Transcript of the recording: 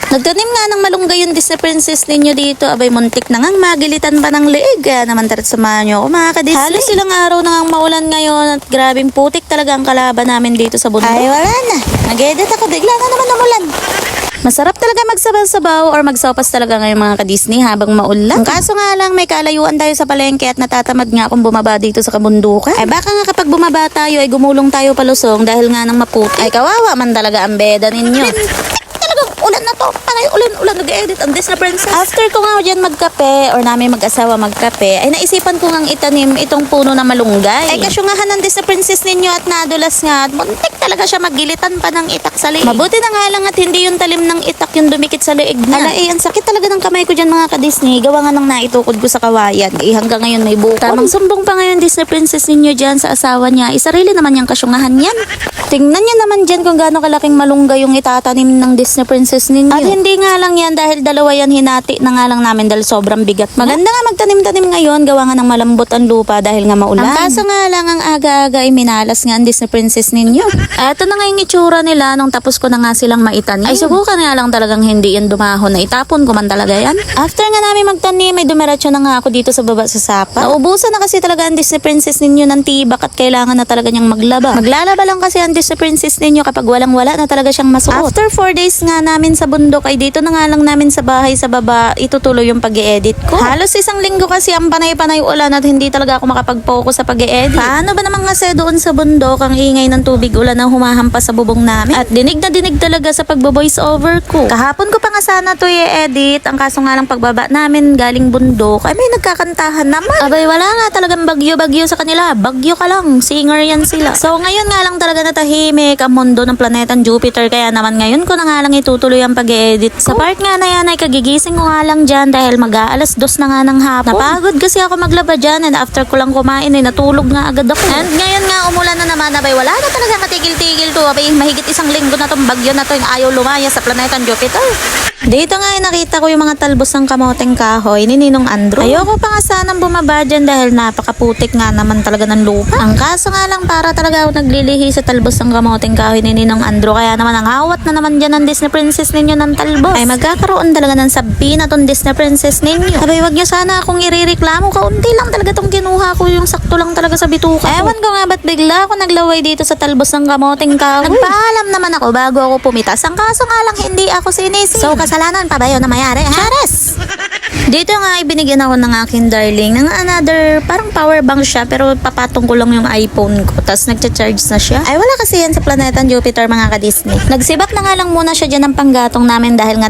Nagtanim nga ng malunggay yung Disney princess ninyo dito. Abay, muntik na ngang magilitan pa ng liig. Kaya naman tara't samahan nyo ako mga ka-Disney. Halos ilang araw na ngang maulan ngayon at grabing putik talaga ang kalaban namin dito sa bundok. Ay, wala na. Nag-edit ako. Bigla nga naman umulan. Masarap talaga magsabaw-sabaw or magsopas talaga ngayon mga ka-Disney habang maulan. Ang kaso nga lang may kalayuan tayo sa palengke at natatamad nga akong bumaba dito sa kabundukan. Ay baka nga kapag bumaba tayo ay gumulong tayo palusong dahil nga nang maputi. Ay kawawa man talaga ang beda ninyo. Talagang ulan na to. Panay ulan nag-edit ang Disney princess. After ko nga dyan magkape or namin mag-asawa magkape, ay naisipan ko ngang itanim itong puno na malunggay. Ay kasyungahan ng Disney princess ninyo at nadulas nga at muntik talaga siya magilitan pa ng itak sa liig. Mabuti na nga lang at hindi yung talim ng itak yung dumikit sa liig na. Ala ang sakit talaga ng kamay ko dyan mga ka-Disney. Gawa nga nang naitukod ko sa kawayan. Hanggang ngayon may bukol. Tamang sumbong pa ngayon Disney princess ninyo dyan sa asawa niya. Isarili naman yung kasyungahan yan. Tingnan niyo naman dyan kung gaano kalaking malunggay yung itatanim ng Disney princess ninyo. At hindi nga lang yan dahil dalawa yan hinati na nga lang namin dahil sobrang bigat. Maganda nga magtanim-tanim ngayon. Gawa nga ng malambot ang lupa dahil nga maulan. Ang kaso nga lang ang aga-aga ay minalas nga ang Disney princess ninyo. Eto na nga yung itsura nila nung tapos ko na nga silang maitanim. Ay subukan nga lang talagang hindi yan dumahon na itapon ko man talaga yan. After nga namin magtanim ay dumiretso na nga ako dito sa baba sa sapa. Naubusan na kasi talaga ang Disney princess ninyo ng tibak at kailangan na talaga niyang maglaba. Maglalaba lang kasi ang Disney princess ninyo kapag walang-wala na talaga siyang masuot. After 4 days nga namin sa bundok ay dito na nga lang namin sa bahay sa baba itutuloy yung pag-i-edit ko. Halos isang linggo kasi ang panay-panay ulan at hindi talaga ako makapag-focus sa pag-i-edit. Paano ba naman kasi doon sa bundok ang ingay ng tubig ulan na humahampas sa bubong namin? At dinig na dinig talaga sa pagbo-voice over ko. Kahapon ko pa nga sana to i-edit. Ang kaso nga lang pagbaba namin galing bundok ay may nagkakantahan naman. Abay wala nga talagang bagyo-bagyo sa kanila. Bagyo ka lang. Singer yan sila. So ngayon nga lang talaga natahimik ang mundo ng planetang Jupiter. Kaya naman ngayon ko na nga lang itutuloy ang pag-edit. Sa part nga na yan ay kagigising ko nga lang dyan dahil mag-aalas 2 na nga ng hapon. Napagod kasi ako maglaba dyan and after ko lang kumain ay natulog nga agad ako. And ngayon nga umulan na naman. Abay wala na talaga matigil-tigil to. Abay mahigit isang linggo na tong bagyo na to yung ayaw lumaya sa planetang Jupiter. Dito nga ay nakita ko yung mga talbos ng kamoteng kahoy ni Ninong Andrew. Ayoko pa nga sanang bumaba dyan dahil napakaputik nga naman talaga ng lupa. Ang kaso nga lang para talaga ako naglilihi sa talbos ng kamoteng kahoy ni Ninong Andrew. Kaya naman ang awat na naman dyan ng Disney princess ninyo ng talbos. Ay magkakaroon talaga ng sabi na tong Disney princess ninyo. Abay wag nyo sana akong irereklamo. Kaunti lang talaga tong kinuha ko. Yung sakto lang talaga sa bituka ko. Ewan ko nga ba't bigla ako naglaway dito sa talbos ng kamoteng kahoy. Nagpaalam naman ako bago ako pumitas. Ang kaso nga lang hindi ako sinisig. So kasalanan pa ba yun na mayari? Chares! Dito nga ibinigyan ako ng aking darling ng another parang power bank siya pero papatong ko lang yung iPhone ko tapos nagcha-charge na siya. Ay wala kasi yan sa planetang Jupiter mga ka-Disney. Nagsibak na nga lang muna siya dyan ng panggatong namin dahil nga